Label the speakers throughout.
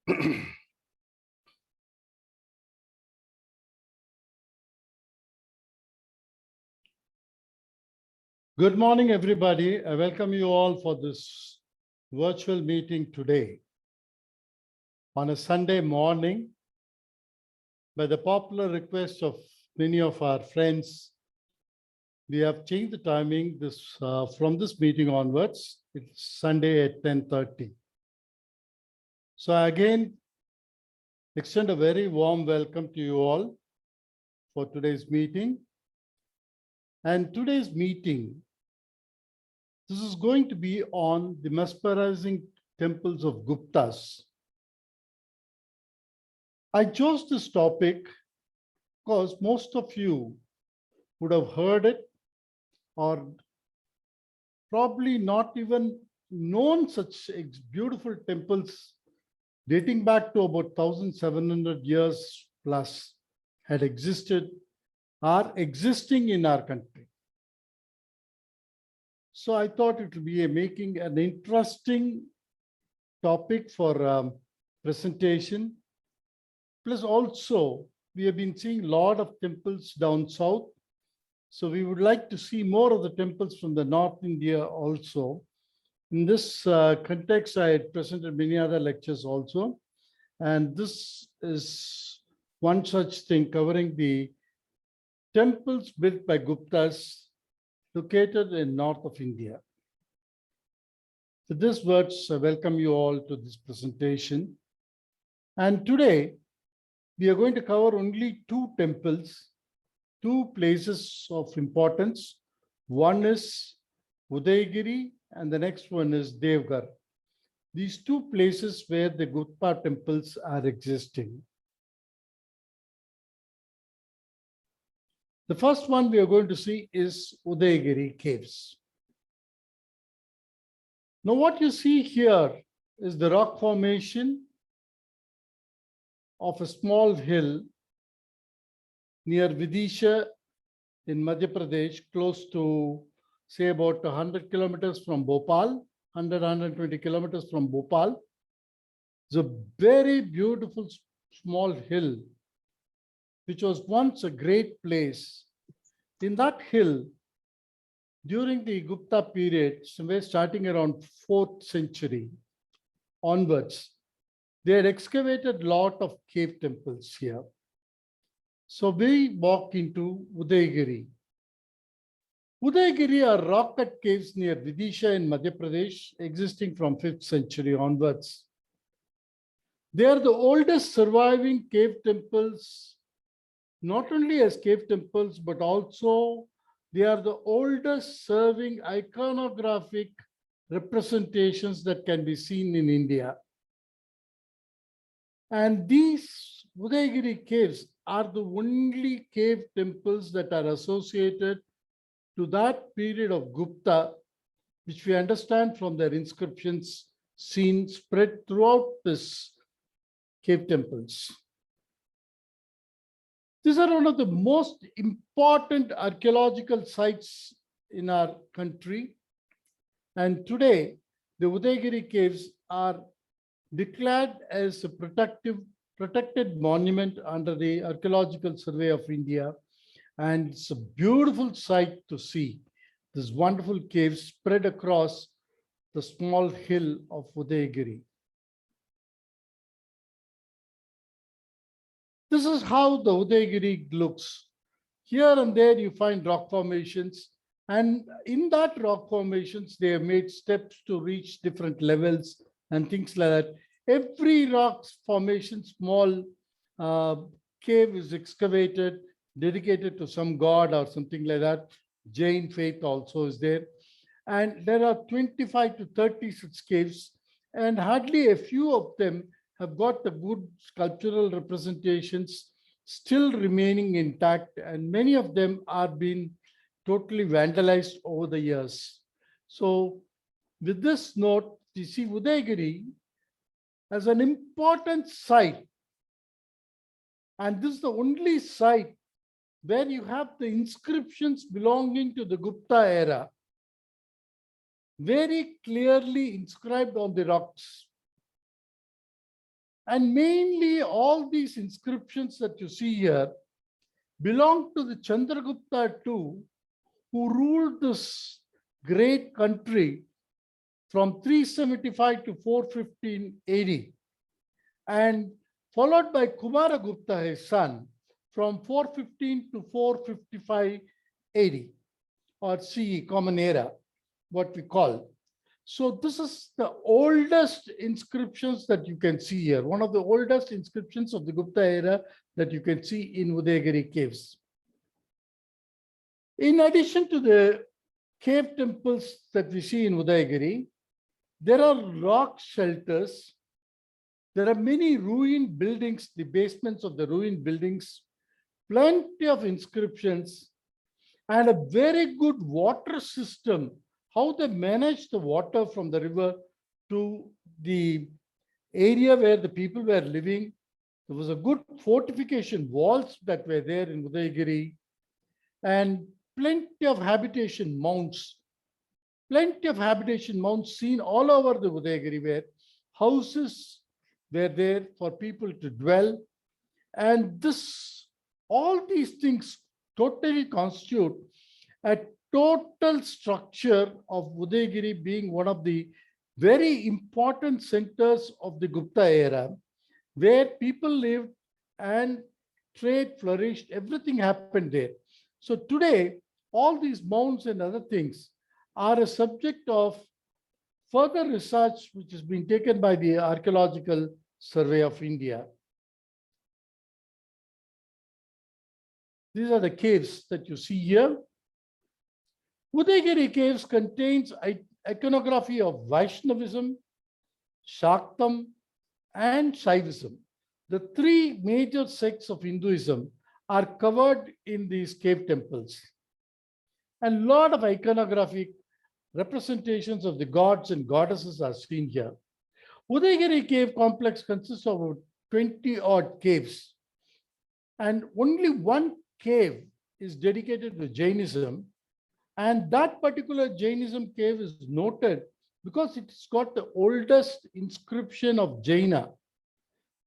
Speaker 1: Good morning, everybody. I welcome you all for this virtual meeting today. On a Sunday morning, by the popular request of many of our friends, we have changed the timing from this meeting onwards. It's Sunday at 10:30. So I again extend a very warm welcome to you all for today's meeting. And today's meeting, this is going to be on the mesmerizing temples of Guptas. I chose this topic because most of you would have heard it or probably not even known such beautiful temples dating back to about 1,700 years plus had existed, are existing in our country. So I thought it would be making an interesting topic for presentation. Plus also, we have been seeing a lot of temples down south. So we would like to see more of the temples from the North India also. In this context, I had presented many other lectures also. And this is one such thing covering the temples built by Guptas located in north of India. With these words, I welcome you all to this presentation. And today, we are going to cover only two temples, two places of importance. One is Wudhigeri and the next one is Dyogar. These two places where the Gupta temples are existing. The first one we are going to see is Uddagiri Caves. Now what you see here is the rock formation of a small hill near Vidisha in Madhya Pradesh, close to say about 100 kilometers from Bhopal, 120 kilometers from Bhopal. It's a very beautiful small hill, which was once a great place. In that hill, during the Gupta period, somewhere starting around 4th century onwards, they had excavated a lot of cave temples here. So we walk into Uddagiri. Uddagiri are rock-cut caves near Vidisha in Madhya Pradesh, existing from 5th century onwards. They are the oldest surviving cave temples, not only as cave temples, but also they are the oldest serving iconographic representations that can be seen in India. And these Udahiri Caves are the only cave temples that are associated to that period of Gupta, which we understand from their inscriptions seen spread throughout this cave temples. These are one of the most important archaeological sites in our country. And today, the Udhigeri Caves are declared as a protected monument under the Archaeological Survey of India. And it's a beautiful sight to see this wonderful cave spread across the small hill of Udhigeri. This is how the Udhigeri looks. Here and there you find rock formations, and in that rock formations, they have made steps to reach different levels and things like that. Every rock formation, small cave is excavated, dedicated to some god or something like that. Jain faith also is there. And there are 25 to 30 such caves, and hardly a few of them have got the good sculptural representations still remaining intact, and many of them are being totally vandalized over the years. So with this note, you see Udhigeri as an important site, and this is the only site where you have the inscriptions belonging to the Gupta era very clearly inscribed on the rocks. And mainly all these inscriptions that you see here belong to the Chandragupta II, who ruled this great country from 375 to 415 AD, and followed by Kumaragupta, his son, from 415 to 455 AD, or CE, Common Era, what we call. So this is the oldest inscriptions that you can see here, one of the oldest inscriptions of the Gupta era that you can see in Wudhigeri Caves. In addition to the cave temples that we see in Udayagiri, there are rock shelters. There are many ruined buildings, the basements of the ruined buildings, plenty of inscriptions, and a very good water system, how they manage the water from the river to the area where the people were living. There was a good fortification walls that were there in Udayagiri, and plenty of habitation mounds seen all over the Udayagiri, where houses were there for people to dwell. And all these things totally constitute a total structure of Udayagiri being one of the very important centers of the Gupta era, where people lived and trade flourished, everything happened there. So today, all these mounds and other things are a subject of further research which has been taken by the Archaeological Survey of India. These are the caves that you see here. Uddagiri Caves contains iconography of Vaishnavism, Shaktam, and Shaivism. The three major sects of Hinduism are covered in these cave temples. And a lot of iconographic representations of the gods and goddesses are seen here. Uddagiri Cave complex consists of 20 odd caves, and only one cave is dedicated to Jainism, and that particular Jainism cave is noted because it's got the oldest inscription of Jaina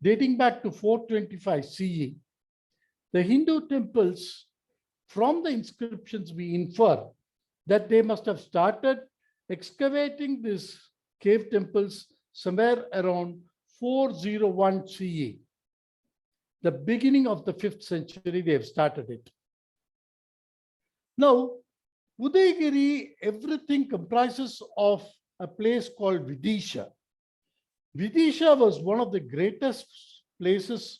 Speaker 1: dating back to 425 CE. The Hindu temples, from the inscriptions we infer that they must have started excavating these cave temples somewhere around 401 CE. The beginning of the 5th century, they have started it. Now, Udayagiri, everything comprises of a place called Vidisha. Vidisha was one of the greatest places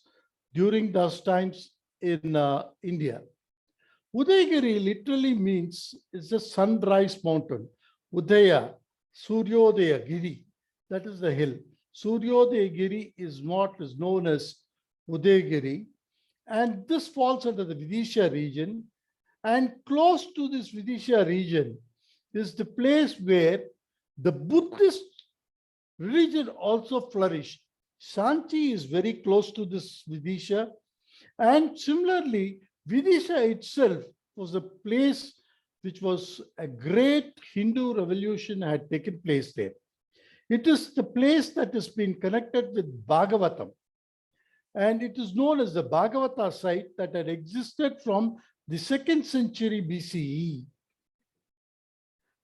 Speaker 1: during those times in India. Udayagiri literally means it's a sunrise mountain. Udaya, Suryodaya Giri, that is the hill. Suryodaya Giri is what is known as Udayagiri, and this falls under the Vidisha region. And close to this Vidisha region is the place where the Buddhist religion also flourished. Sanchi is very close to this Vidisha, and similarly, Vidisha itself was a place which was a great Hindu revolution had taken place there. It is the place that has been connected with Bhagavatam, and it is known as the Bhagavata Site that had existed from the 2nd century BCE.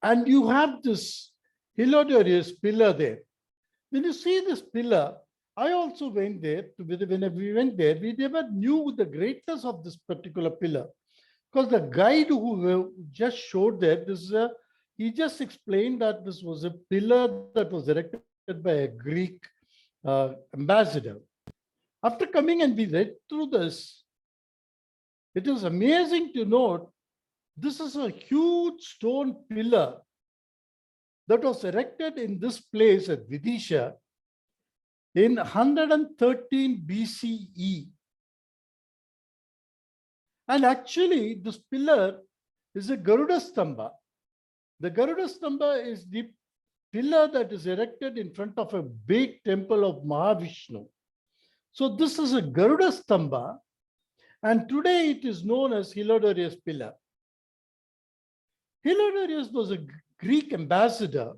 Speaker 1: And you have this Hilodorius pillar there. When you see this pillar, I also went there. When we went there, we never knew the greatness of this particular pillar, because the guide who just showed there, he just explained that this was a pillar that was erected by a Greek ambassador. After coming and we read through this, it is amazing to note this is a huge stone pillar that was erected in this place at Vidisha in 113 BCE. And actually, this pillar is a Garuda Stamba. The Garuda Stamba is the pillar that is erected in front of a big temple of Maha Vishnu. So this is a Garuda Stamba, and today it is known as Hilodorius pillar. Hilodorius was a Greek ambassador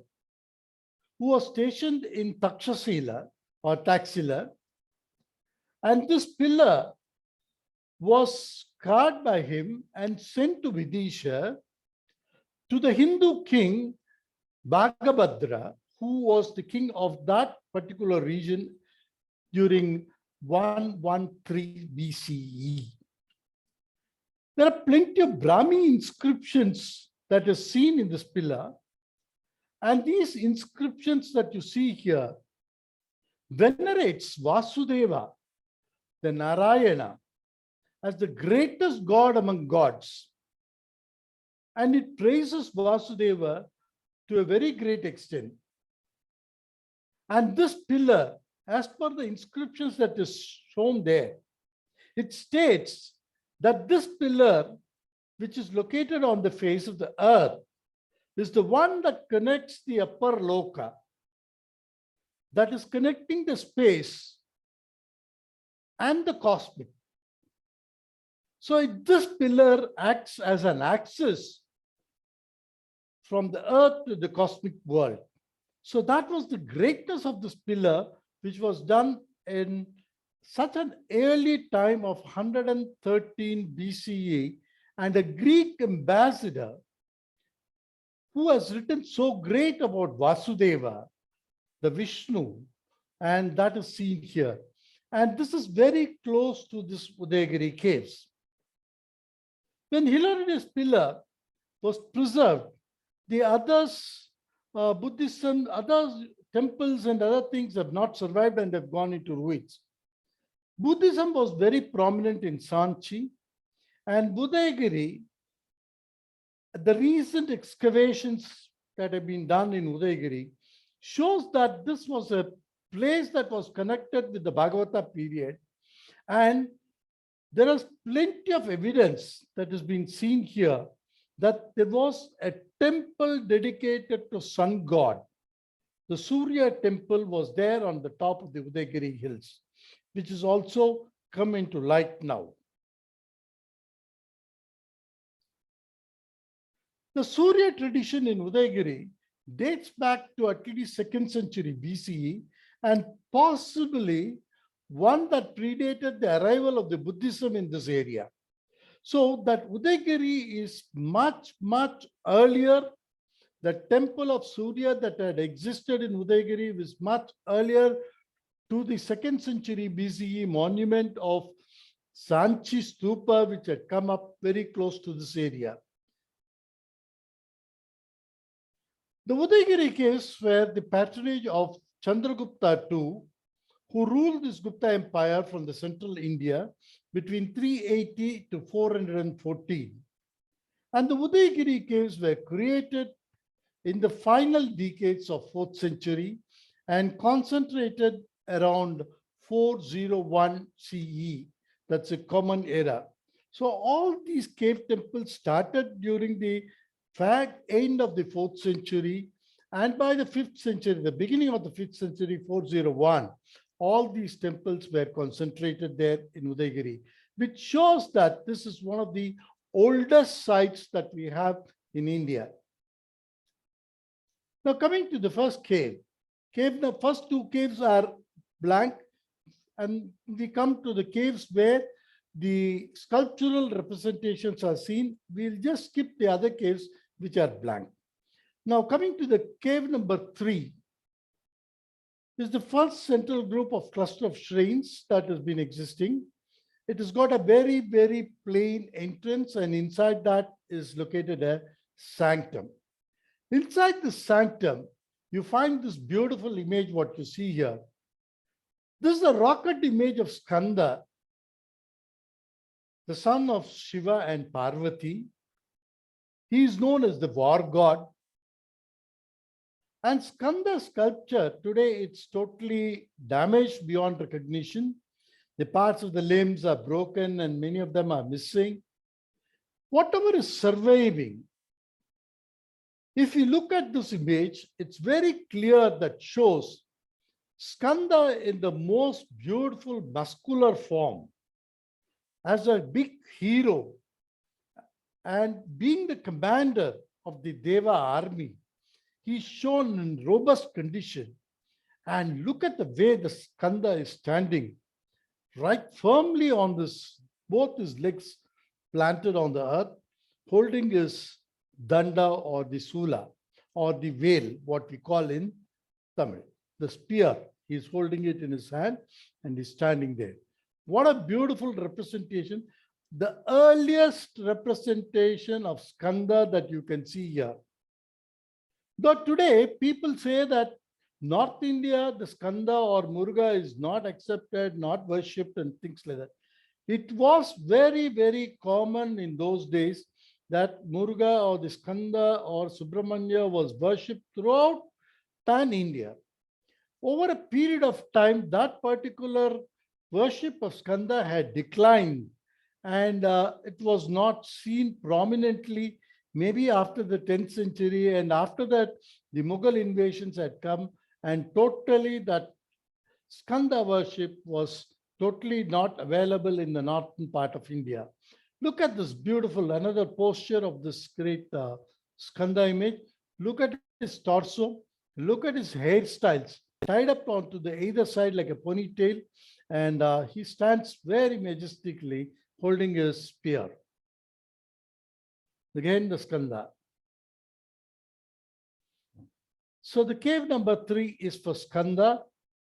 Speaker 1: who was stationed in Takshashila or Taxila, And this pillar was carved by him and sent to Vidisha to the Hindu king Bhagabhadra, who was the king of that particular region during 113 BCE. There are plenty of Brahmi inscriptions that is seen in this pillar. And these inscriptions that you see here venerates Vasudeva, the Narayana, as the greatest god among gods. And it praises Vasudeva to a very great extent. And this pillar, as per the inscriptions that is shown there, it states that this pillar, which is located on the face of the earth, is the one that connects the upper loka, that is connecting the space and the cosmic. So this pillar acts as an axis from the earth to the cosmic world. So that was the greatness of this pillar, which was done in such an early time of 113 BCE, and a Greek ambassador who has written so great about Vasudeva, the Vishnu, and that is seen here. And this is very close to this Uddagiri Caves. When Hilarious pillar was preserved, the others, Buddhism, other temples and other things have not survived and have gone into ruins. Buddhism was very prominent in Sanchi, and Wudhigeri, the recent excavations that have been done in Uddagiri shows that this was a place that was connected with the Bhagavata period, and there is plenty of evidence that has been seen here that there was a temple dedicated to sun god. The Surya Temple was there on the top of the Uddagiri hills, which is also come into light now. The Surya tradition in Uddagiri dates back to at least 2nd century BCE, and possibly one that predated the arrival of the Buddhism in this area. So that Uddagiri is much, much earlier. The temple of Surya that had existed in Uddagiri was much earlier to the 2nd century BCE monument of Sanchi Stupa, which had come up very close to this area. The Uddagiri Caves were the patronage of Chandragupta II, who ruled this Gupta Empire from the central India between 380 to 414. And the Uddagiri Caves were created in the final decades of 4th century and concentrated around 401 CE. That's a common era. So all these cave temples started during the end of the 4th century, and by the 5th century, the beginning of the 5th century, 401, all these temples were concentrated there in Uddagiri, which shows that this is one of the oldest sites that we have in India. Now coming to the first cave, the first two caves are blank, and we come to the caves where the sculptural representations are seen. We'll just skip the other caves which are blank. Now coming to the cave number 3, is the first central group of cluster of shrines that has been existing. It has got a very, very plain entrance, and inside that is located a sanctum. Inside the sanctum, you find this beautiful image, what you see here. This is a rocket image of Skanda, the son of Shiva and Parvati. He is known as the war god. And Skanda sculpture, today it's totally damaged beyond recognition. The parts of the limbs are broken and many of them are missing. Whatever is surviving, if you look at this image, it's very clear that shows Skanda in the most beautiful muscular form as a big hero and being the commander of the Deva army. He's shown in robust condition, and look at the way the Skanda is standing, right firmly on this, both his legs planted on the earth, holding his danda or the sula or the veil, what we call in Tamil, the spear. He's holding it in his hand and he's standing there. What a beautiful representation. The earliest representation of Skanda that you can see here. Though today people say that North India, the Skanda or Muruga is not accepted, not worshipped and things like that. It was very, very common in those days that Muruga or the Skanda or Subramanya was worshipped throughout pan India. Over a period of time, that particular worship of Skanda had declined and it was not seen prominently, maybe after the 10th century, and after that, the Mughal invasions had come and totally that Skanda worship was totally not available in the northern part of India. Look at this beautiful, another posture of this great Skanda image. Look at his torso, look at his hairstyles tied up onto the either side like a ponytail, and he stands very majestically holding his spear. Again, the Skanda. So the cave number 3 is for Skanda.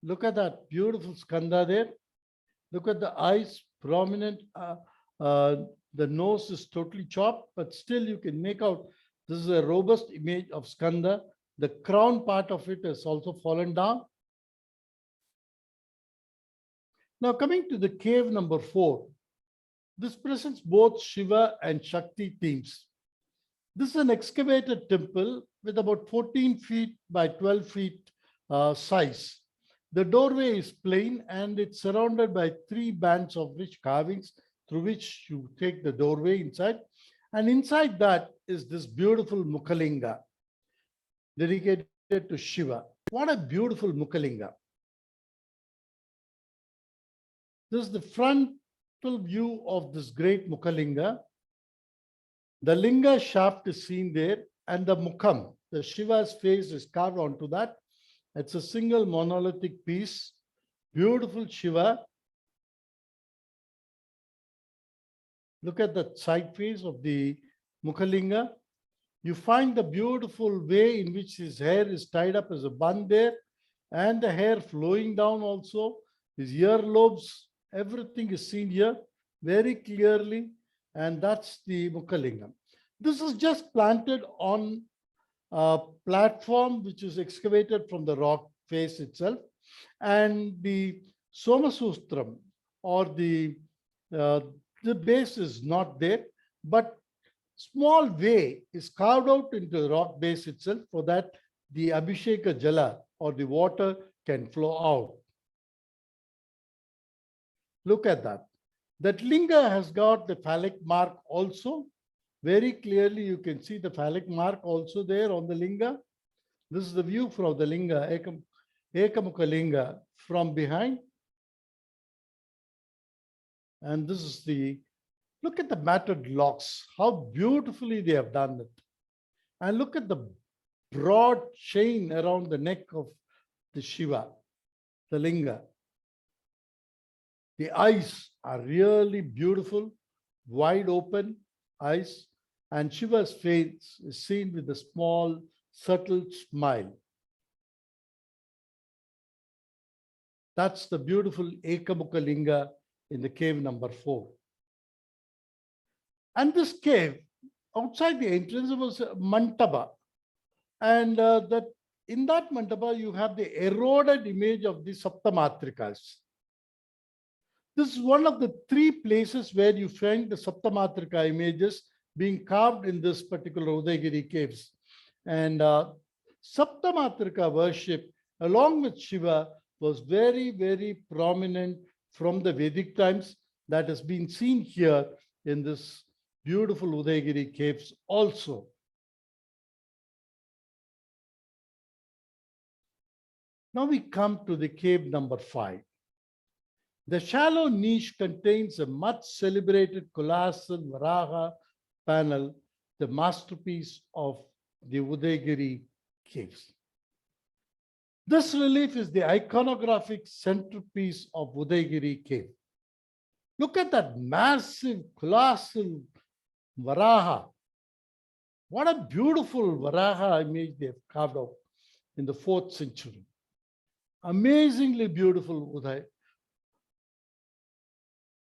Speaker 1: Look at that beautiful Skanda there. Look at the eyes, prominent. The nose is totally chopped, but still you can make out this is a robust image of Skanda. The crown part of it has also fallen down. Now coming to the cave number 4, this presents both Shiva and Shakti themes. This is an excavated temple with about 14 feet by 12 feet size. The doorway is plain and it's surrounded by 3 bands of rich carvings through which you take the doorway inside. And inside that is this beautiful Mukhalinga dedicated to Shiva. What a beautiful Mukhalinga. This is the frontal view of this great Mukhalinga. The Linga shaft is seen there and the Mukham, the Shiva's face is carved onto that. It's a single monolithic piece. Beautiful Shiva. Look at the side face of the Mukhalinga. You find the beautiful way in which his hair is tied up as a bun there and the hair flowing down also. His earlobes, everything is seen here very clearly, and that's the Mukhalinga. This is just planted on a platform which is excavated from the rock face itself, and the Somasustram or the base is not there, but small way is carved out into the rock base itself for that the Abhisheka Jala or the water can flow out. Look at that. That linga has got the phallic mark also. Very clearly you can see the phallic mark also there on the linga. This is the view from the linga, Ekamukha linga from behind. And this is the, look at the matted locks, how beautifully they have done it. And look at the broad chain around the neck of the Shiva, the linga. The eyes are really beautiful, wide open eyes, and Shiva's face is seen with a small, subtle smile. That's the beautiful Ekamukha linga in the cave number 4. And this cave, outside the entrance was a mantapa. And that in that mantapa, you have the eroded image of the Saptamatrikas. This is one of the 3 places where you find the Saptamatrika images being carved in this particular Udhigeri Caves. And Saptamatrika worship, along with Shiva, was very, very prominent from the Vedic times. That has been seen here in this beautiful Udhigeri Caves also. Now we come to the cave number 5. The shallow niche contains a much celebrated colossal Varaha panel, the masterpiece of the Wudhigeri Caves. This relief is the iconographic centerpiece of Wudhigeri Cave. Look at that massive, colossal Varaha. What a beautiful Varaha image they have carved out in the 4th century. Amazingly beautiful, Uday.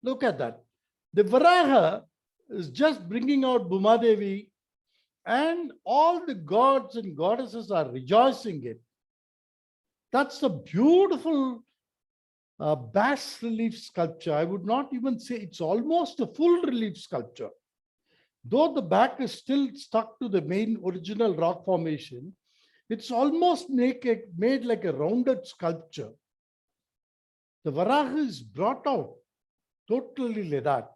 Speaker 1: Look at that. The Varaha is just bringing out Bhumadevi, and all the gods and goddesses are rejoicing it. That's a beautiful bas relief sculpture. I would not even say it's almost a full relief sculpture. Though the back is still stuck to the main original rock formation, it's almost made like a rounded sculpture. The Varaha is brought out totally like that.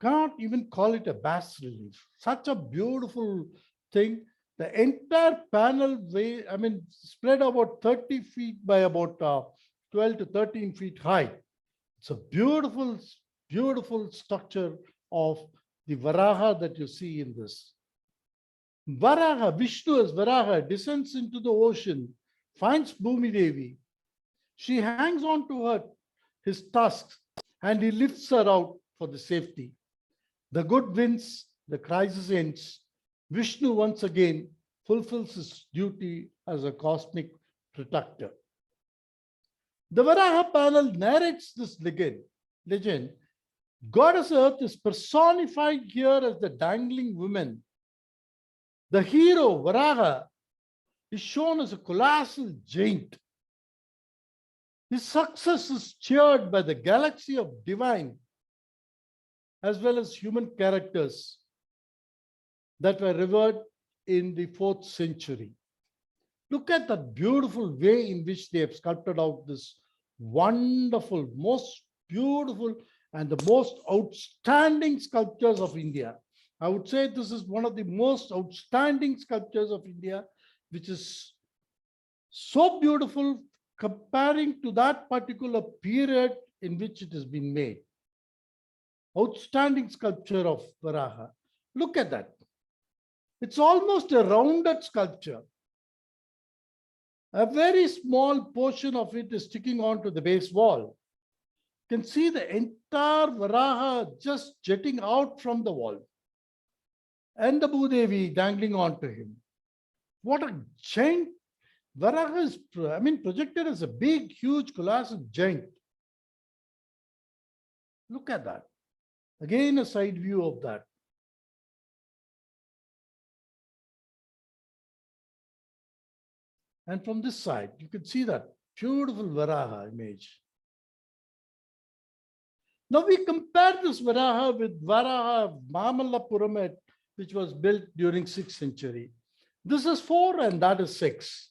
Speaker 1: Can't even call it a bas relief. Such a beautiful thing. The entire panel spread about 30 feet by about 12 to 13 feet high. It's a beautiful, beautiful structure of the Varaha that you see in this. Varaha, Vishnu as Varaha, descends into the ocean, finds Bhumi Devi. She hangs on to his tusks, and he lifts her out for the safety. The good wins, the crisis ends. Vishnu once again fulfills his duty as a cosmic protector. The Varaha panel narrates this legend. Goddess Earth is personified here as the dangling woman. The hero, Varaha, is shown as a colossal giant. His success is cheered by the galaxy of divine as well as human characters that were revered in the 4th century. Look at the beautiful way in which they have sculpted out this wonderful, most beautiful, and the most outstanding sculptures of India. I would say this is one of the most outstanding sculptures of India, which is so beautiful comparing to that particular period in which it has been made. Outstanding sculpture of Varaha. Look at that. It's almost a rounded sculpture. A very small portion of it is sticking onto the base wall. You can see the entire Varaha just jetting out from the wall, and the Bhudevi dangling onto him. What a giant Varaha is, projected as a big, huge, colossal giant. Look at that. Again, a side view of that. And from this side, you can see that beautiful Varaha image. Now we compare this Varaha with Varaha of Mamallapuram, which was built during 6th century. This is 4 and that is 6.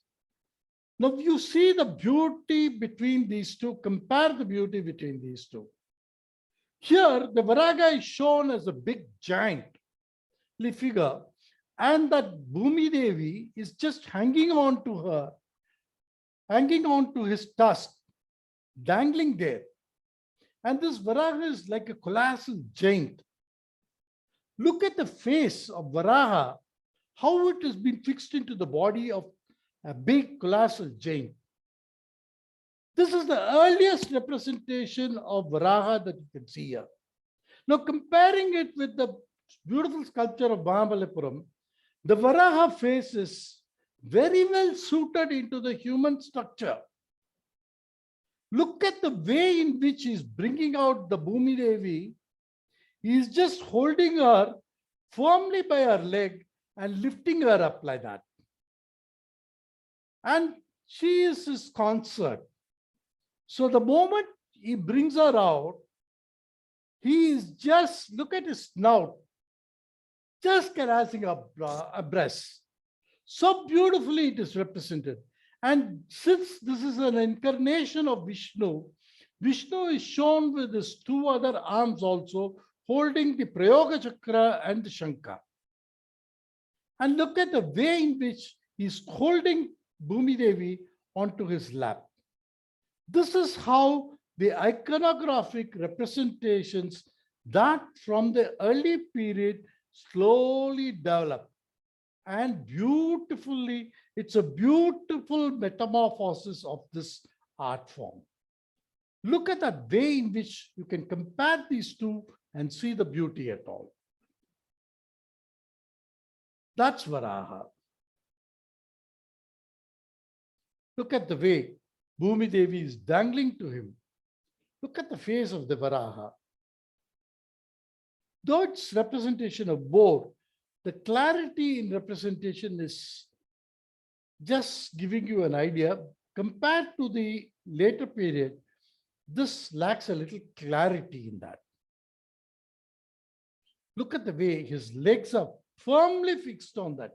Speaker 1: Now you see the beauty between these two, compare the beauty between these two. Here, the Varaha is shown as a big giant figure, and that Bhumi Devi is just hanging on to her, hanging on to his tusk, dangling there. And this Varaha is like a colossal giant. Look at the face of Varaha, how it has been fixed into the body of a big colossal giant. This is the earliest representation of Varaha that you can see here. Now, comparing it with the beautiful sculpture of Mahabalipuram, the Varaha face is very well suited into the human structure. Look at the way in which he's bringing out the Bhumi Devi. He's just holding her firmly by her leg and lifting her up like that. And she is his consort. So the moment he brings her out, he is just, look at his snout, just caressing her breast. So beautifully it is represented. And since this is an incarnation of Vishnu, Vishnu is shown with his 2 other arms also, holding the Prayoga Chakra and the Shankha. And look at the way in which he's holding Bhumi Devi onto his lap. This is how the iconographic representations that from the early period slowly develop. And beautifully, it's a beautiful metamorphosis of this art form. Look at that way in which you can compare these two and see the beauty at all. That's Varaha. Look at the way Bhumi Devi is dangling to him. Look at the face of the Varaha. Though it's representation of both, the clarity in representation is just giving you an idea. Compared to the later period, this lacks a little clarity in that. Look at the way his legs are firmly fixed on that.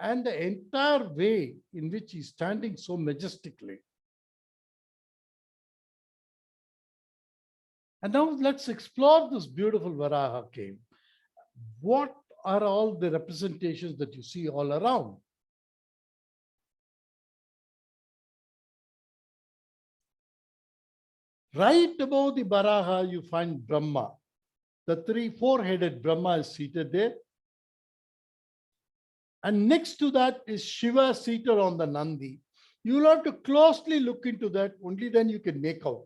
Speaker 1: And the entire way in which he's standing so majestically. And now let's explore this beautiful Varaha cave. What are all the representations that you see all around? Right above the Varaha, you find Brahma. The four-headed Brahma is seated there. And next to that is Shiva seated on the Nandi. You will have to closely look into that, only then you can make out.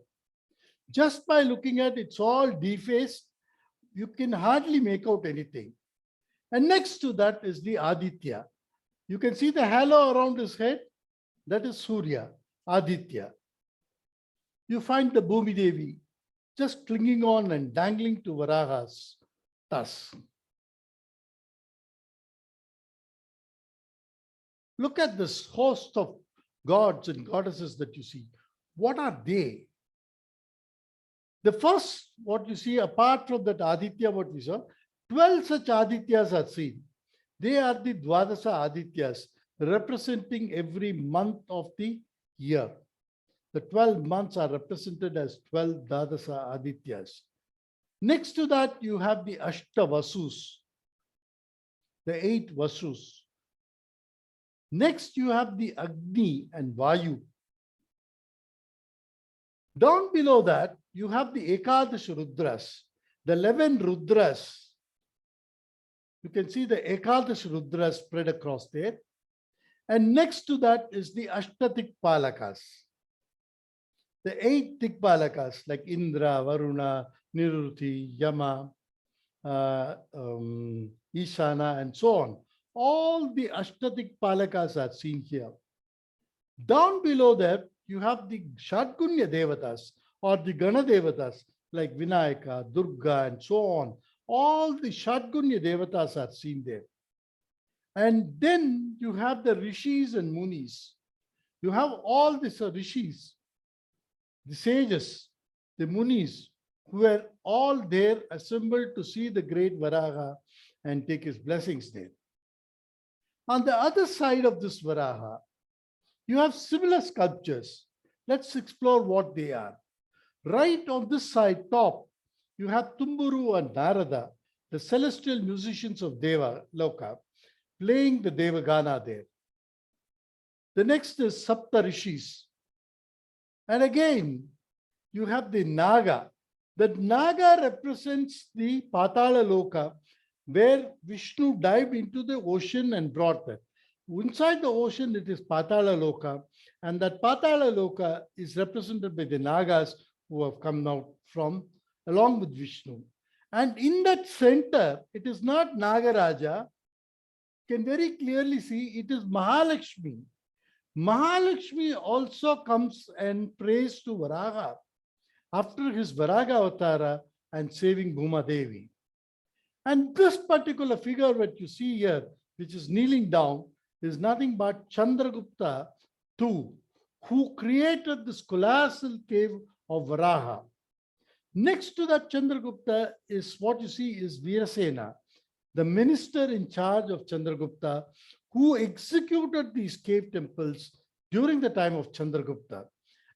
Speaker 1: Just by looking at it's all defaced, you can hardly make out anything. And next to that is the Aditya. You can see the halo around his head. That is Surya, Aditya. You find the Bhumi Devi just clinging on and dangling to Varaha's tusk. Look at this host of gods and goddesses that you see. What are they? The first, what you see, apart from that Aditya, what we saw, 12 such Adityas are seen. They are the Dwadasa Adityas, representing every month of the year. The 12 months are represented as 12 Dwadasa Adityas. Next to that, you have the Ashta Vasus, the 8 Vasus. Next, you have the Agni and Vayu. Down below that, you have the Ekadash Rudras, the 11 Rudras. You can see the Ekadash Rudras spread across there. And next to that is the Ashtatik Palakas. The 8 Tikpalakas like Indra, Varuna, Niruti, Yama, Ishana, and so on. All the Ashtatik Palakas are seen here. Down below that, you have the Shadgunya Devatas or the Gana Devatas like Vinayaka, Durga, and so on. All the Shadgunya Devatas are seen there. And then you have the Rishis and Munis. You have all these Rishis, the sages, the Munis, who are all there assembled to see the great Varaha and take his blessings there. On the other side of this Varaha, you have similar sculptures. Let's explore what they are. Right on this side, top, you have Tumburu and Narada, the celestial musicians of Deva Loka, playing the Devagana there. The next is Sapta Rishis. And again, you have the Naga. The Naga represents the Patala Loka, where Vishnu dived into the ocean and brought that. Inside the ocean, it is Patala Loka, and that Patala Loka is represented by the Nagas who have come out from, along with Vishnu. And in that center, it is not Nagaraja. You can very clearly see it is Mahalakshmi. Mahalakshmi also comes and prays to Varaha after his Varaga Avatara and saving Bhuma Devi. And this particular figure that you see here, which is kneeling down, is nothing but Chandragupta II, who created this colossal cave of Varaha. Next to that Chandragupta is what you see is Virasena, the minister in charge of Chandragupta, who executed these cave temples during the time of Chandragupta.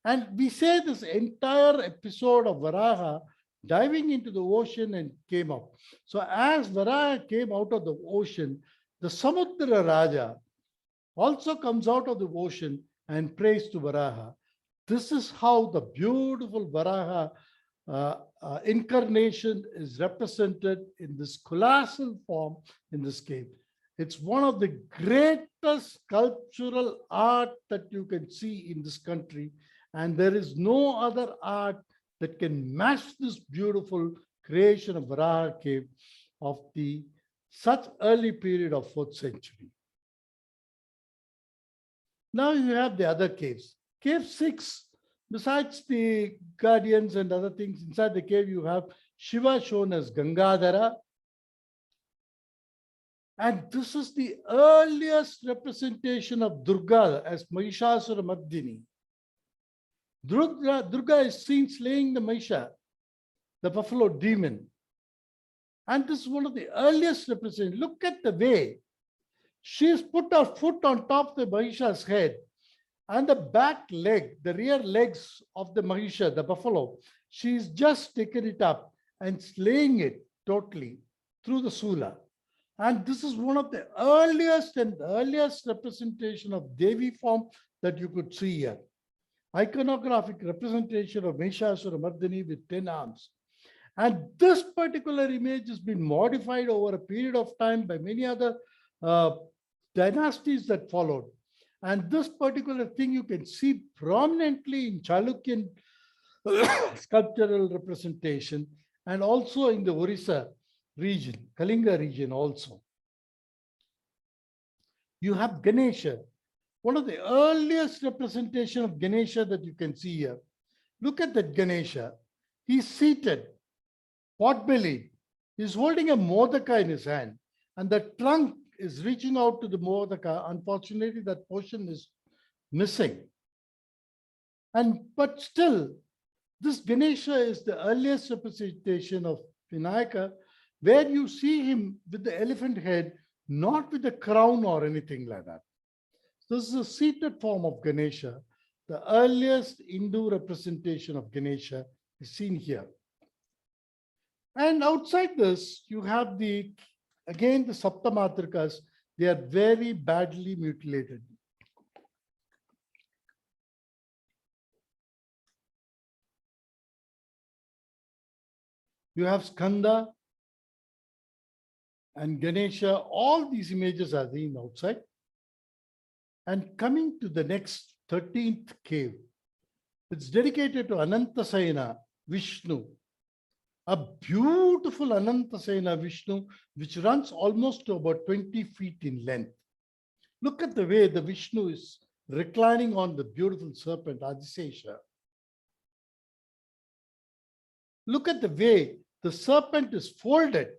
Speaker 1: And we say this entire episode of Varaha diving into the ocean and came up. So as Varaha came out of the ocean, the Samudra Raja also comes out of the ocean and prays to Varaha. This is how the beautiful Varaha incarnation is represented in this colossal form in this cave. It's one of the greatest sculptural art that you can see in this country. And there is no other art that can match this beautiful creation of Varaha cave of the such early period of 4th century. Now you have the other caves. Cave 6, besides the guardians and other things inside the cave, you have Shiva shown as Gangadhara. And this is the earliest representation of Durga as Mahishasura Mardini. Durga is seen slaying the Mahisha, the buffalo demon. And this is one of the earliest representations. Look at the way she has put her foot on top of the Mahisha's head, and the back leg, the rear legs of the Mahisha, the buffalo, she's just taken it up and slaying it totally through the Sula. And this is one of the earliest representation of Devi form that you could see here. Iconographic representation of Mahishasura Mardini with 10 arms. And this particular image has been modified over a period of time by many other dynasties that followed. And this particular thing you can see prominently in Chalukyan sculptural representation and also in the Orissa region, Kalinga region also. You have Ganesha, one of the earliest representation of Ganesha that you can see here. Look at that Ganesha. He's seated, pot-bellied. He's holding a modaka in his hand, and the trunk is reaching out to the modaka. Unfortunately, that portion is missing. But still, this Ganesha is the earliest representation of Vinayaka, where you see him with the elephant head, not with the crown or anything like that. This is a seated form of Ganesha. The earliest Hindu representation of Ganesha is seen here. And outside this, you have again the Saptamatrikas. They are very badly mutilated. You have Skanda and Ganesha. All these images are seen outside. And coming to the next 13th cave, it's dedicated to Anantasa Vishnu, a beautiful Anantasa Vishnu, which runs almost to about 20 feet in length. Look at the way the Vishnu is reclining on the beautiful serpent, Adisesha. Look at the way the serpent is folded.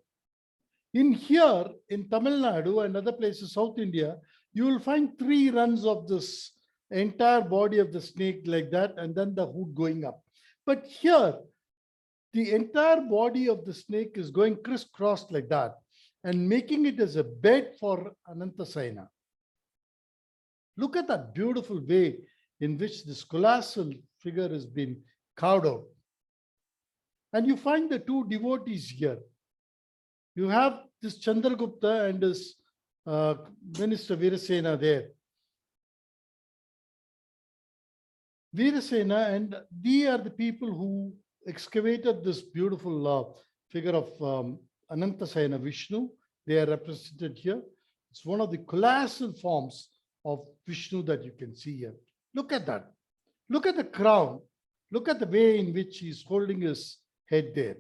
Speaker 1: In here, in Tamil Nadu and other places, South India, you will find 3 runs of this entire body of the snake like that, and then the hood going up. But here, the entire body of the snake is going crisscross like that and making it as a bed for Anantasa. Look at that beautiful way in which this colossal figure has been carved out. And you find the 2 devotees here. You have this Chandragupta and his Minister Virasena there. Virasena, and they are the people who excavated this beautiful figure of Anantasa Vishnu. They are represented here. It's one of the colossal forms of Vishnu that you can see here. Look at that. Look at the crown. Look at the way in which he's holding his head there.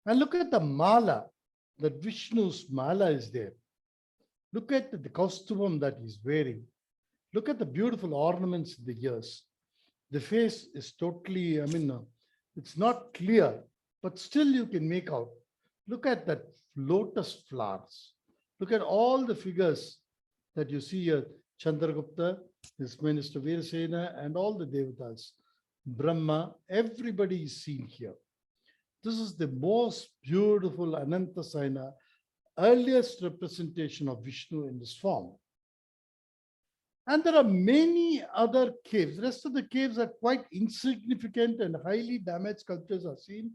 Speaker 1: And look at the mala, that Vishnu's mala is there. Look at the costume that he's wearing. Look at the beautiful ornaments in the ears. The face is totally, it's not clear, but still you can make out. Look at that lotus flowers. Look at all the figures that you see here. Chandragupta, his minister Virasena, and all the devatas. Brahma, everybody is seen here. This is the most beautiful Anantasa, earliest representation of Vishnu in this form. And there are many other caves. The rest of the caves are quite insignificant and highly damaged sculptures are seen.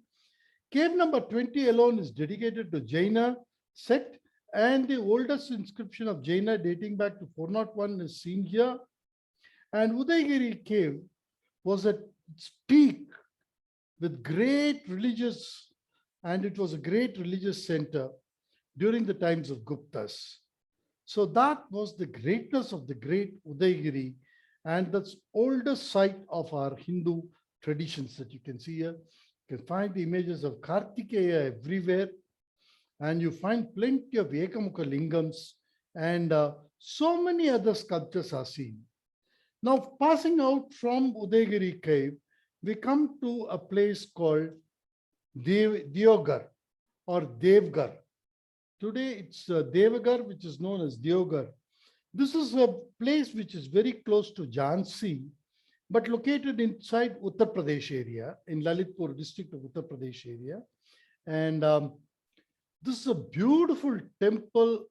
Speaker 1: Cave number 20 alone is dedicated to Jaina sect, and the oldest inscription of Jaina dating back to 401 is seen here. And Udagiri Cave was at its peak with great religious, and it was a great religious center during the times of Guptas. So that was the greatness of the great Udagiri, And that's oldest site of our Hindu traditions that you can see here. You can find the images of Kartikeya everywhere, and you find plenty of Ekamukha lingams, and so many other sculptures are seen. Now, passing out from Udhigeri Cave, we come to a place called Dyogar or Devgar. Today it's Devagar, which is known as Dyogar. This is a place which is very close to Jhansi, but located inside Uttar Pradesh area, in Lalitpur district of Uttar Pradesh area. And this is a beautiful temple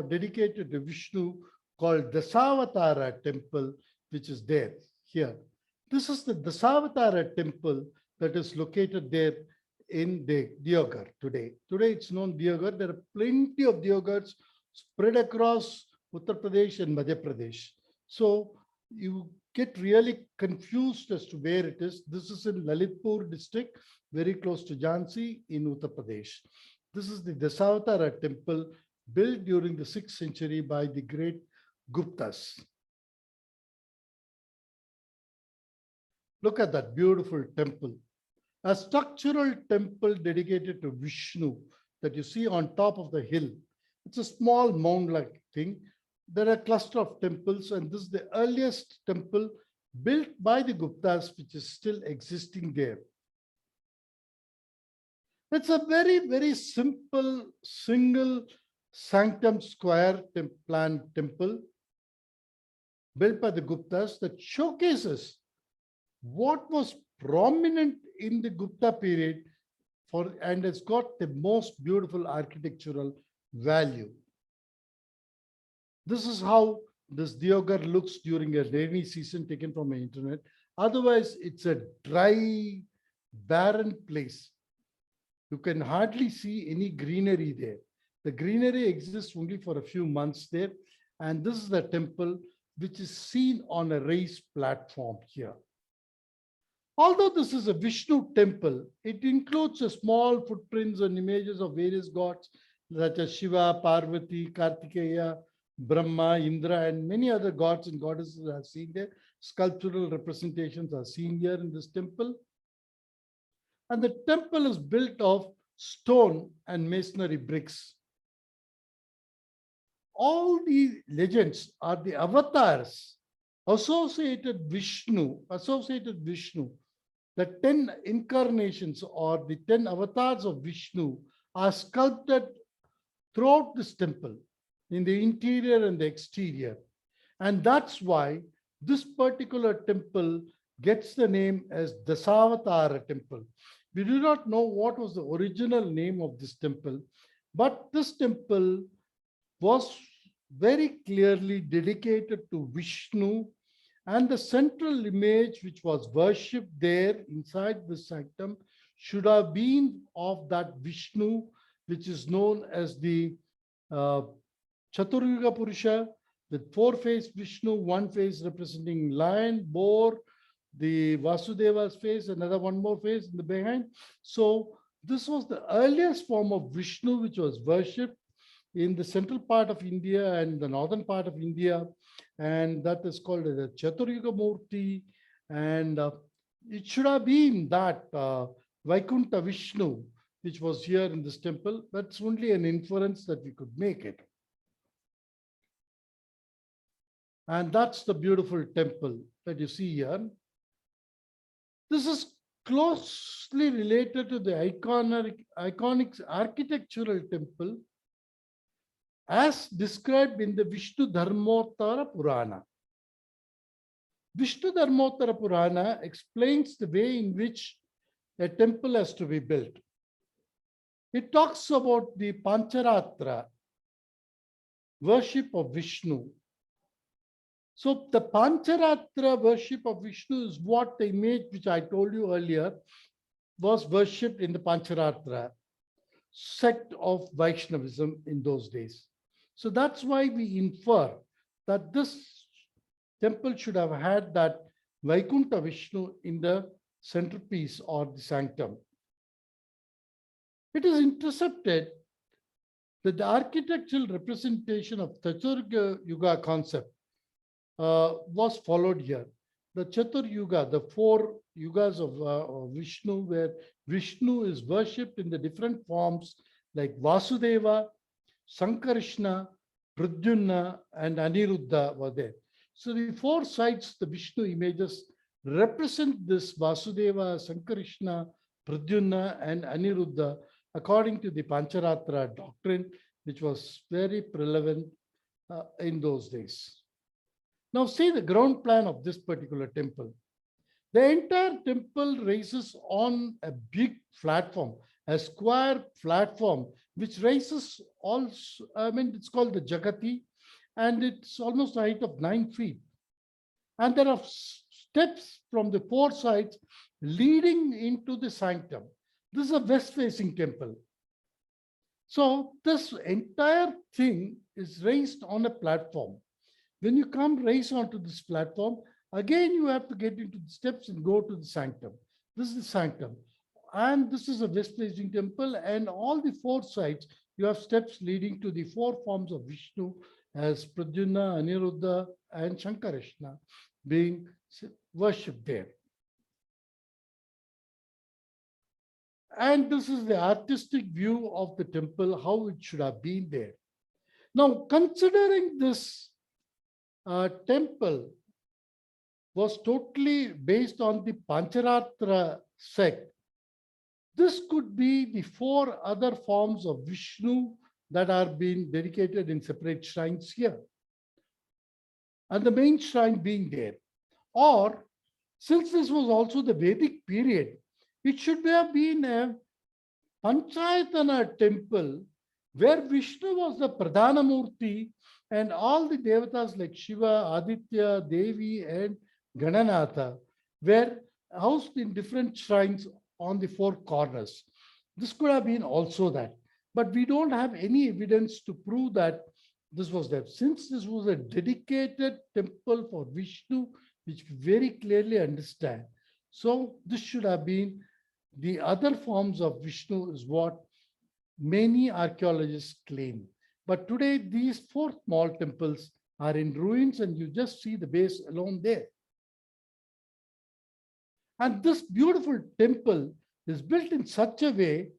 Speaker 1: dedicated to Vishnu called the Savatara Temple, which is there here. This is the Savatara Temple that is located there in the Dyogar today. Today it's known Dyogar. There are plenty of Dyogars spread across Uttar Pradesh and Madhya Pradesh. So you get really confused as to where it is. This is in Lalitpur district, very close to Jhansi in Uttar Pradesh. This is the Dasavatara temple built during the 6th century by the great Guptas. Look at that beautiful temple. A structural temple dedicated to Vishnu that you see on top of the hill. It's a small mound-like thing. There are a cluster of temples, and this is the earliest temple built by the Guptas, which is still existing there. It's a very, very simple, single sanctum square plan temple built by the Guptas that showcases what was prominent in the Gupta period and it's got the most beautiful architectural value. This is how this Dyogar looks during a rainy season, taken from the internet. Otherwise, it's a dry, barren place. You can hardly see any greenery there. The greenery exists only for a few months there. And this is the temple which is seen on a raised platform here. Although this is a Vishnu temple, it includes a small footprints and images of various gods such as Shiva, Parvati, Kartikeya, Brahma, Indra, and many other gods and goddesses are seen there. Sculptural representations are seen here in this temple. And the temple is built of stone and masonry bricks. All these legends are the avatars associated Vishnu, the 10 incarnations or the 10 avatars of Vishnu are sculpted throughout this temple in the interior and the exterior. And that's why this particular temple gets the name as the Savatara Temple. We do not know what was the original name of this temple, but this temple was very clearly dedicated to Vishnu, and the central image which was worshipped there inside the sanctum should have been of that Vishnu, which is known as the Chaturyuga Purusha, with 4-faced Vishnu, one face representing lion, boar, the Vasudeva's face, another one more face in the behind. So this was the earliest form of Vishnu which was worshipped in the central part of India and the northern part of India, and that is called the Chaturyuga Murthy. And it should have been that Vaikuntha Vishnu, which was here in this temple. That's only an inference that we could make it. And that's the beautiful temple that you see here. This is closely related to the iconic architectural temple as described in the Vishnu Dharmottara Purana. Vishnu Dharmottara Purana explains the way in which a temple has to be built. It talks about the Pancharatra, worship of Vishnu. So the Pancharatra worship of Vishnu is what the image which I told you earlier was worshipped in the Pancharatra sect of Vaishnavism in those days. So that's why we infer that this temple should have had that Vaikuntha Vishnu in the centerpiece or the sanctum. It is intercepted that the architectural representation of Chaturga Yuga concept was followed here. The Chatur Yuga, the four yugas of Vishnu, where Vishnu is worshipped in the different forms like Vasudeva, Sankarishna, Pradyumna, and Aniruddha were there. So the four sides, the Vishnu images represent this Vasudeva, Sankarishna, Pradyumna, and Aniruddha according to the Pancharatra doctrine, which was very prevalent in those days. Now see the ground plan of this particular temple. The entire temple rises on a big platform, a square platform, which rises also, it's called the Jagati, and it's almost a height of 9 feet. And there are steps from the four sides leading into the sanctum. This is a west-facing temple. So this entire thing is raised on a platform. When you come raise onto this platform, again you have to get into the steps and go to the sanctum. This is the sanctum. And this is a west-facing temple, and all the four sides, you have steps leading to the four forms of Vishnu as Pradyumna, Aniruddha, and Sankarishna being worshipped there. And this is the artistic view of the temple, how it should have been there. Now, considering this temple was totally based on the Pancharatra sect, this could be the four other forms of Vishnu that are being dedicated in separate shrines here, and the main shrine being there. Or, since this was also the Vedic period, it should have been a Panchayatana temple where Vishnu was the Pradhana Murthy and all the devatas like Shiva, Aditya, Devi, and Gananatha were housed in different shrines on the four corners. This could have been also that, but we don't have any evidence to prove that this was there. Since this was a dedicated temple for Vishnu, which we very clearly understand, so this should have been the other forms of Vishnu is what many archaeologists claim. But today, these four small temples are in ruins, and you just see the base alone there. And this beautiful temple is built in such a way,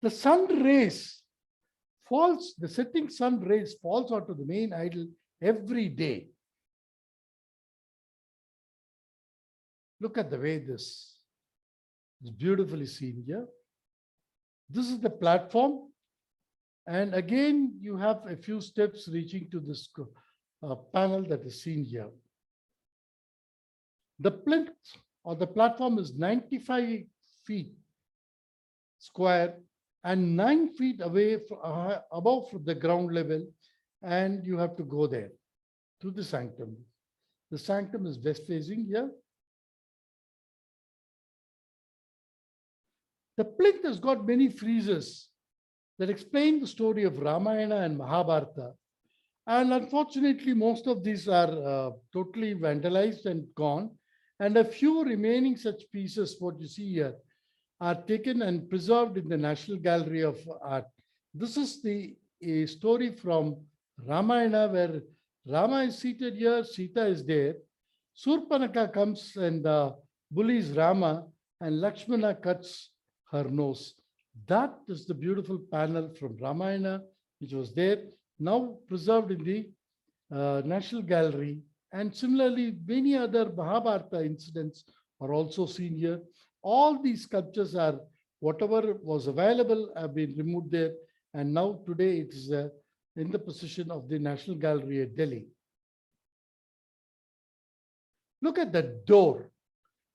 Speaker 1: the sun rays falls, the setting sun rays falls onto the main idol every day. Look at the way this is beautifully seen here. This is the platform. And again, you have a few steps reaching to this panel that is seen here. The plinth or the platform is 95 feet square and 9 feet away from, above the ground level, and you have to go there to the sanctum. The sanctum is west facing here. The plinth has got many friezes that explain the story of Ramayana and Mahabharata. And unfortunately, most of these are totally vandalized and gone. And a few remaining such pieces, what you see here, are taken and preserved in the National Gallery of Art. This is a story from Ramayana where Rama is seated here, Sita is there. Surpanaka comes and bullies Rama, and Lakshmana cuts her nose. That is the beautiful panel from Ramayana, which was there, now preserved in the National Gallery. And similarly, many other Mahabharata incidents are also seen here. All these sculptures are, whatever was available have been removed there. And now today it is in the possession of the National Gallery at Delhi. Look at the door,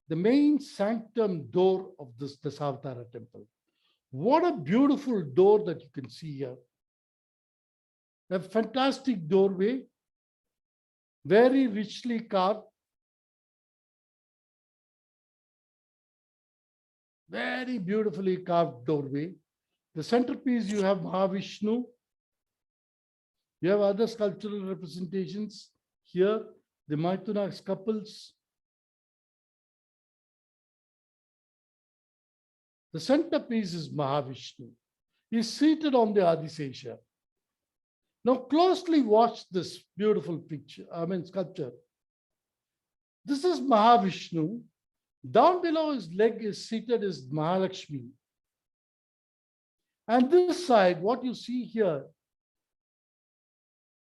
Speaker 1: the main sanctum door of the Savatara Temple. What a beautiful door that you can see here. A fantastic doorway, very richly carved. Very beautifully carved doorway. The centerpiece, you have Maha Vishnu. You have other sculptural representations here. The Maithuna's couples. The centerpiece is Maha Vishnu. He is seated on the Adisesha. Now closely watch this beautiful picture, sculpture. This is Maha Vishnu. Down below his leg is seated is Mahalakshmi. And this side, what you see here,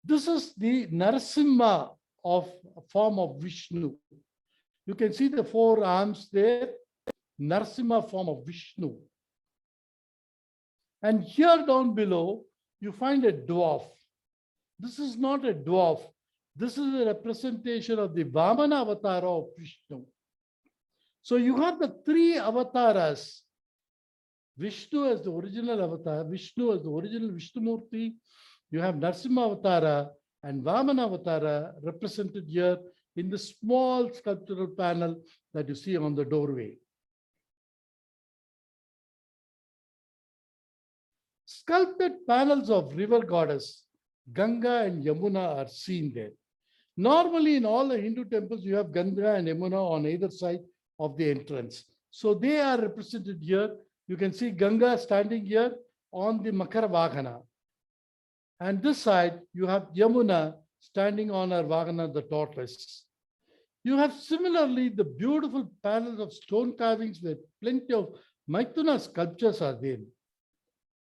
Speaker 1: this is the Narasimha of form of Vishnu. You can see the four arms there, Narasimha form of Vishnu. And here down below, you find a dwarf. This is not a dwarf. This is a representation of the Vamana avatar of Vishnu. So you have the three avatars. Vishnu as the original avatar, Vishnu as the original Vishnu Murthy. You have Narasimha Avatara and Vamana Avatara represented here in the small sculptural panel that you see on the doorway. Sculpted panels of river goddess Ganga and Yamuna are seen there. Normally in all the Hindu temples, you have Ganga and Yamuna on either side of the entrance. So they are represented here. You can see Ganga standing here on the Makara Vahana. And this side, you have Yamuna standing on her Vahana, the tortoise. You have similarly the beautiful panels of stone carvings with plenty of Maithuna sculptures are there.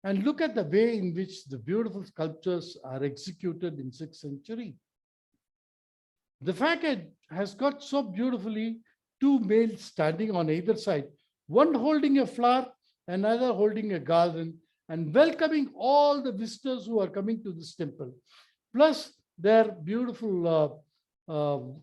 Speaker 1: And look at the way in which the beautiful sculptures are executed in 6th century. The facade has got so beautifully two males standing on either side, one holding a flower, another holding a garland, and welcoming all the visitors who are coming to this temple. Plus their beautiful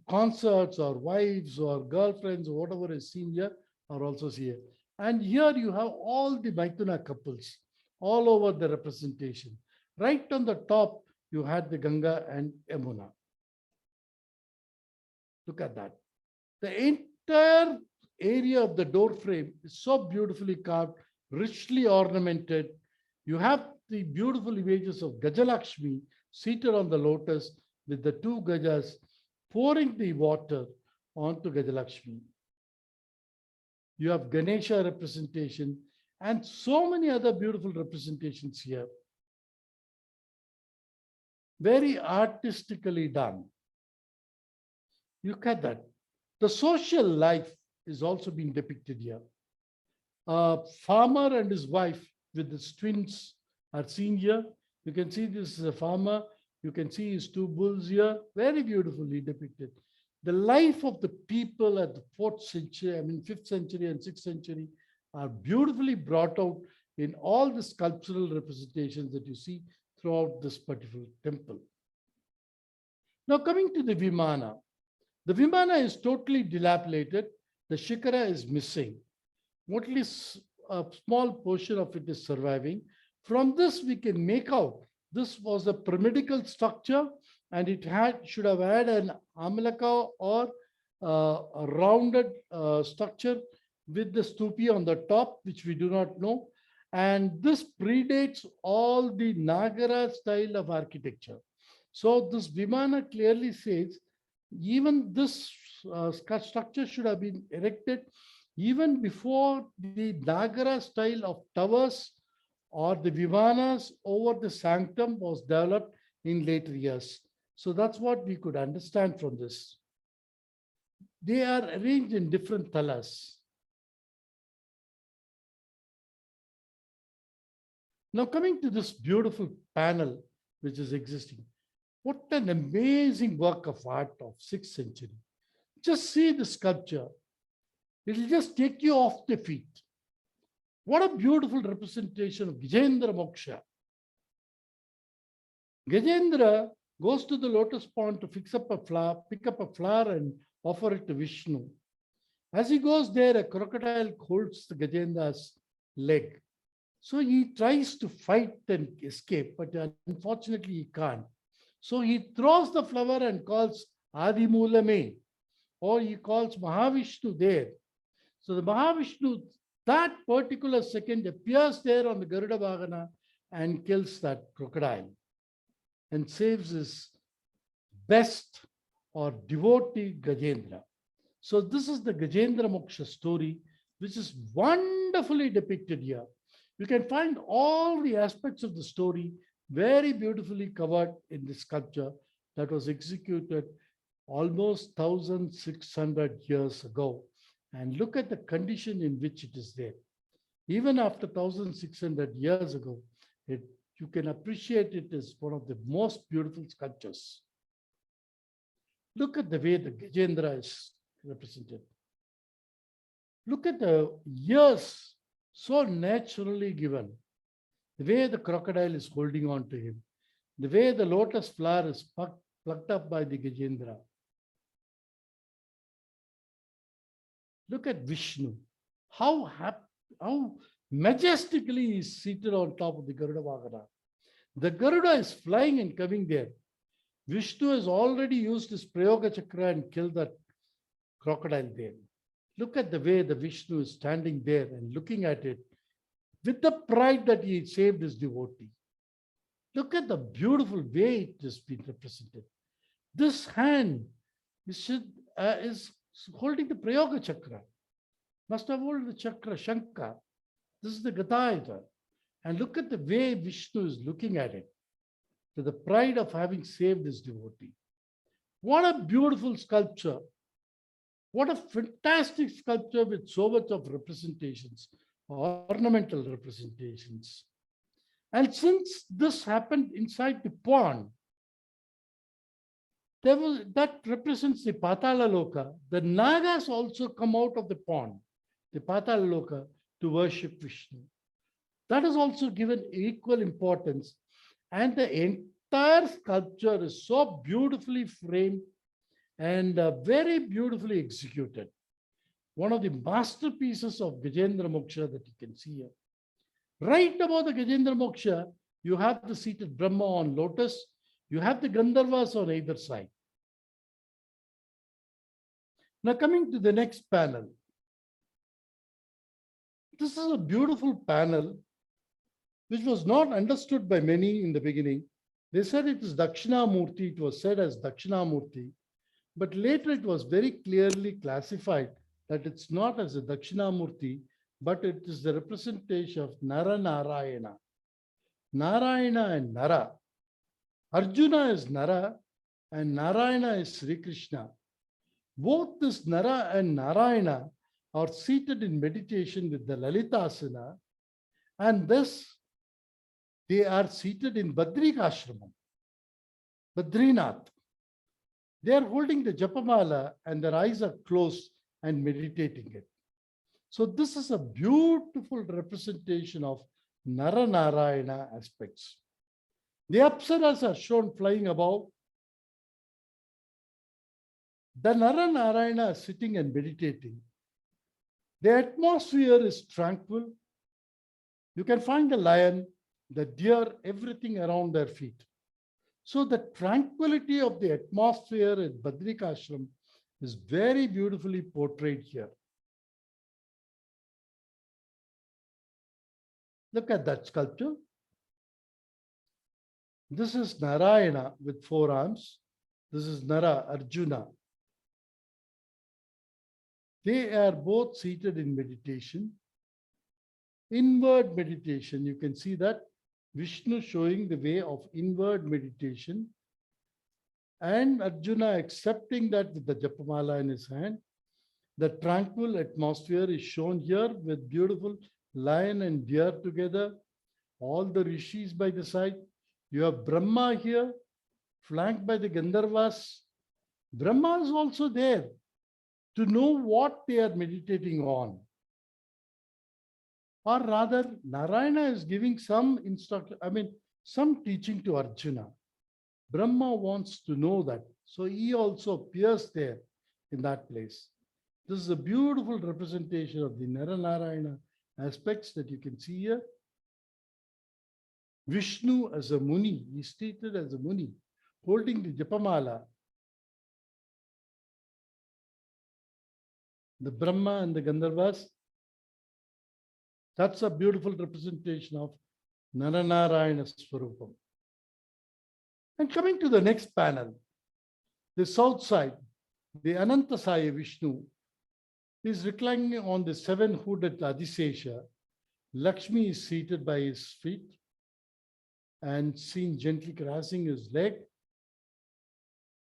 Speaker 1: concerts or wives or girlfriends or whatever is seen here are also here. And here you have all the Maithuna couples all over the representation. Right on the top, you had the Ganga and Yamuna. Look at that. The entire area of the door frame is so beautifully carved, richly ornamented. You have the beautiful images of Gajalakshmi seated on the lotus with the two Gajas pouring the water onto Gajalakshmi. You have Ganesha representation and so many other beautiful representations here. Very artistically done. Look at that. The social life is also being depicted here. A farmer and his wife with his twins are seen here. You can see this is a farmer. You can see his two bulls here, very beautifully depicted. The life of the people at the 4th century, 5th century and 6th century are beautifully brought out in all the sculptural representations that you see throughout this particular temple. Now coming to the Vimana. The Vimana is totally dilapidated. The Shikara is missing. Only a small portion of it is surviving. From this, we can make out this was a pyramidal structure and it should have had an amalaka or a rounded structure with the stupi on the top, which we do not know. And this predates all the Nagara style of architecture. So this Vimana clearly says even this structure should have been erected even before the Nagara style of towers or the Vimanas over the sanctum was developed in later years. So that's what we could understand from this. They are arranged in different talas. Now coming to this beautiful panel which is existing. What an amazing work of art of 6th century. Just see the sculpture. It'll just take you off the feet. What a beautiful representation of Gajendra Moksha. Gajendra goes to the lotus pond to pick up a flower and offer it to Vishnu. As he goes there, a crocodile holds the Gajendra's leg. So he tries to fight and escape, but unfortunately he can't. So he throws the flower and calls Adimulame, or he calls Maha Vishnu there. So the Maha Vishnu, that particular second, appears there on the Garuda Vahana and kills that crocodile and saves his best or devotee Gajendra. So this is the Gajendra Moksha story, which is wonderfully depicted here. You can find all the aspects of the story very beautifully covered in the sculpture that was executed almost 1,600 years ago. And look at the condition in which it is there. Even after 1,600 years ago, you can appreciate it as one of the most beautiful sculptures. Look at the way the Gajendra is represented. Look at the ears so naturally given. The way the crocodile is holding on to him. The way the lotus flower is plucked up by the Gajendra. Look at Vishnu. How majestically he is seated on top of the Garuda Vagana. The Garuda is flying and coming there. Vishnu has already used his Prayoga Chakra and killed that crocodile there. Look at the way the Vishnu is standing there and looking at it with the pride that he saved his devotee. Look at the beautiful way it has been represented. This hand is holding the Prayoga Chakra. Must have held the Chakra, Shankha. This is the Gatayata. And look at the way Vishnu is looking at it, to the pride of having saved his devotee. What a beautiful sculpture. What a fantastic sculpture with so much of representations, ornamental representations. And since this happened inside the pond, that represents the Patala Loka. The Nagas also come out of the pond, the Patala Loka, to worship Vishnu. That is also given equal importance. And the entire sculpture is so beautifully framed and very beautifully executed. One of the masterpieces of Gajendra Moksha that you can see here. Right above the Gajendra Moksha, you have the seated Brahma on lotus. You have the Gandharvas on either side. Now coming to the next panel. This is a beautiful panel which was not understood by many in the beginning. They said it is Dakshina Murthy. It was said as Dakshina Murthy. But later it was very clearly classified that it's not as a Dakshina Murthy, but it is the representation of Nara Narayana. Narayana and Nara. Arjuna is Nara and Narayana is Sri Krishna. Both this Nara and Narayana are seated in meditation with the Lalitasana, and thus they are seated in Badrikashramam, Badrinath. They are holding the Japamala and their eyes are closed and meditating it. So this is a beautiful representation of Nara Narayana aspects. The Apsaras are shown flying above. The Nara Narayana is sitting and meditating. The atmosphere is tranquil. You can find the lion, the deer, everything around their feet. So the tranquility of the atmosphere at Badrikashram is very beautifully portrayed here. Look at that sculpture. This is Narayana with 4 arms. This is Nara, Arjuna. They are both seated in meditation. Inward meditation, you can see that Vishnu showing the way of inward meditation and Arjuna accepting that with the Japamala in his hand. The tranquil atmosphere is shown here with beautiful lion and deer together. All the rishis by the side. You have Brahma here, flanked by the Gandharvas. Brahma is also there to know what they are meditating on. Or rather, Narayana is giving some instruction, some teaching to Arjuna. Brahma wants to know that. So he also appears there in that place. This is a beautiful representation of the Nara-Narayana aspects that you can see here. Vishnu as a Muni, he is stated as a Muni, holding the Japamala. The Brahma and the Gandharvas. That's a beautiful representation of Nara-Narayana Swarupam. And coming to the next panel, the south side, the Anantasa Vishnu is reclining on the 7-hooded Adisesha. Lakshmi is seated by his feet. and seen gently caressing his leg.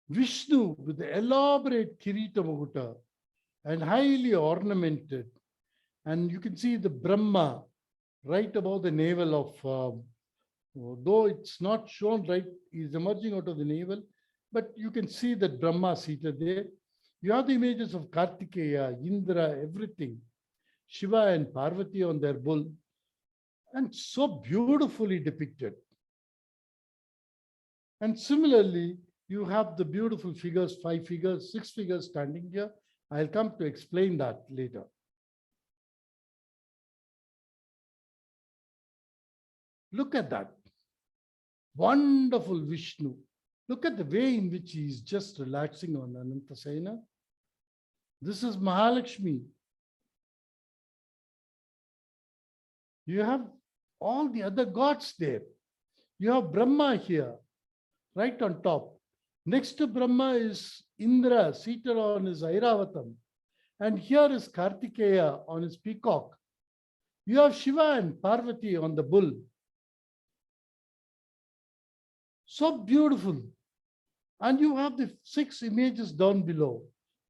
Speaker 1: Vishnu with the elaborate Kirita Mukuta and highly ornamented. And you can see the Brahma right above the navel of, though it's not shown right, he's emerging out of the navel, but you can see that Brahma seated there. You have the images of Kartikeya, Indra, everything. Shiva and Parvati on their bull, and so beautifully depicted. And similarly, you have the beautiful figures, 5 figures, 6 figures standing here. I'll come to explain that later. Look at that. Wonderful Vishnu. Look at the way in which he is just relaxing on Ananta Sayana. This is Mahalakshmi. You have all the other gods there. You have Brahma here, right on top. Next to Brahma is Indra seated on his Airavatam. And here is Kartikeya on his peacock. You have Shiva and Parvati on the bull. So beautiful. And you have the 6 images down below.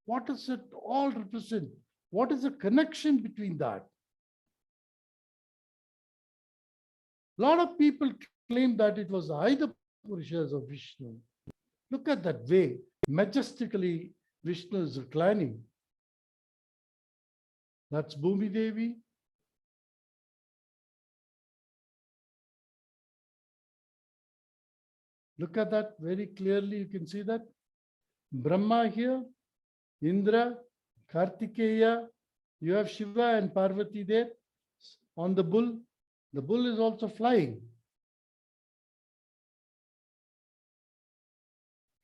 Speaker 1: What does it all represent? What is the connection between that? A lot of people claim that it was either Purushas of Vishnu. Look at that way. Majestically, Vishnu is reclining. That's Bhumi Devi. Look at that very clearly. You can see that. Brahma here, Indra, Kartikeya. You have Shiva and Parvati there on the bull. The bull is also flying.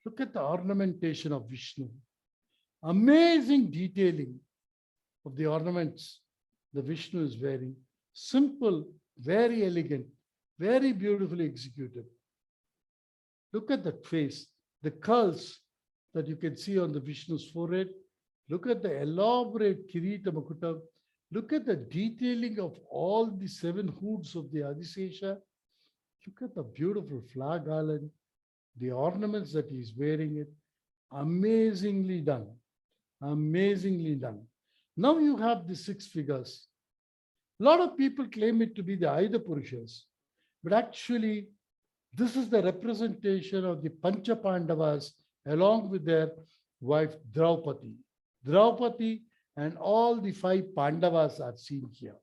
Speaker 1: Look at the ornamentation of Vishnu. Amazing detailing of the ornaments the Vishnu is wearing. Simple, very elegant, very beautifully executed. Look at that face, the curls that you can see on the Vishnu's forehead. Look at the elaborate Kirita Makuta. Look at the detailing of all the 7 hoods of the Adisesha. Look at the beautiful flower garland, the ornaments that he's wearing it. Amazingly done. Amazingly done. Now you have the 6 figures. A lot of people claim it to be the Aida Purushas, but actually, this is the representation of the Pancha Pandavas along with their wife Draupadi. Draupadi and all the 5 Pandavas are seen here.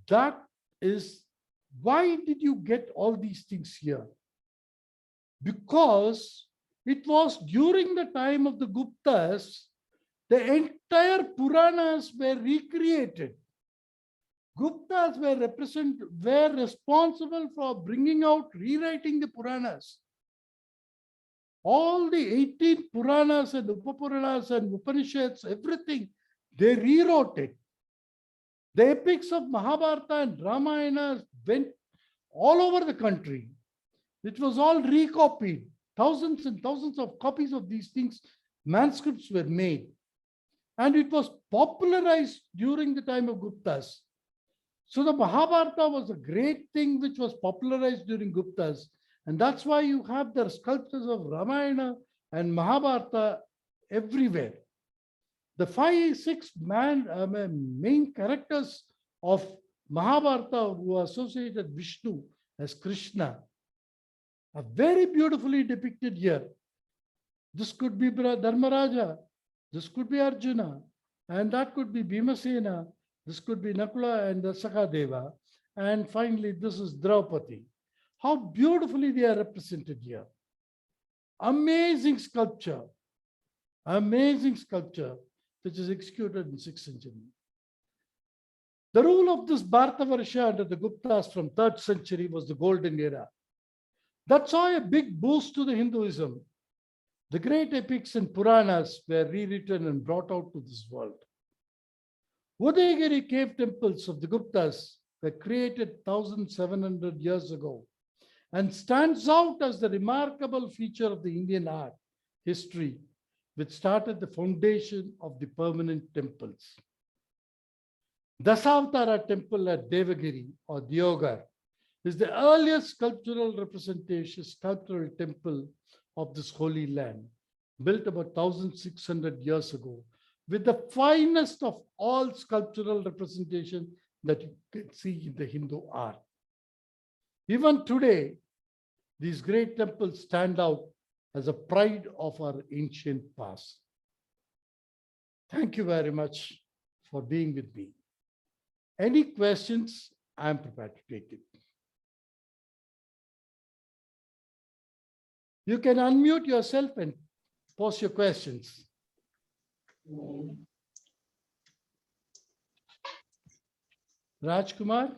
Speaker 1: That is, why did you get all these things here? Because it was during the time of the Guptas, the entire Puranas were recreated. Guptas were responsible for bringing out, rewriting the Puranas. All the 18 Puranas and Upapuranas and Upanishads, everything, they rewrote it. The epics of Mahabharata and Ramayana went all over the country. It was all recopied. Thousands and thousands of copies of these things, manuscripts were made. And it was popularized during the time of Guptas. So the Mahabharata was a great thing which was popularized during Guptas. And that's why you have the sculptures of Ramayana and Mahabharata everywhere. The 5-6 main characters of Mahabharata who are associated with Vishnu as Krishna are very beautifully depicted here. This could be Dharmaraja, this could be Arjuna, and that could be Bhimasena, this could be Nakula and Sakadeva, and finally this is Draupadi. How beautifully they are represented here. Amazing sculpture which is executed in 6th century. The rule of this Bharatavarsha under the Guptas from 3rd century was the golden era. That saw a big boost to the Hinduism. The great epics and Puranas were rewritten and brought out to this world. Wudhigeri cave temples of the Guptas were created 1,700 years ago and stands out as the remarkable feature of the Indian art history, which started the foundation of the permanent temples. The Savatara Temple at Devagiri or Dyogar is the earliest sculptural temple of this holy land, built about 1600 years ago, with the finest of all sculptural representation that you can see in the Hindu art. Even today, these great temples stand out as a pride of our ancient past. Thank you very much for being with me. Any questions? I am prepared to take it. You can unmute yourself and pose your questions. Rajkumar?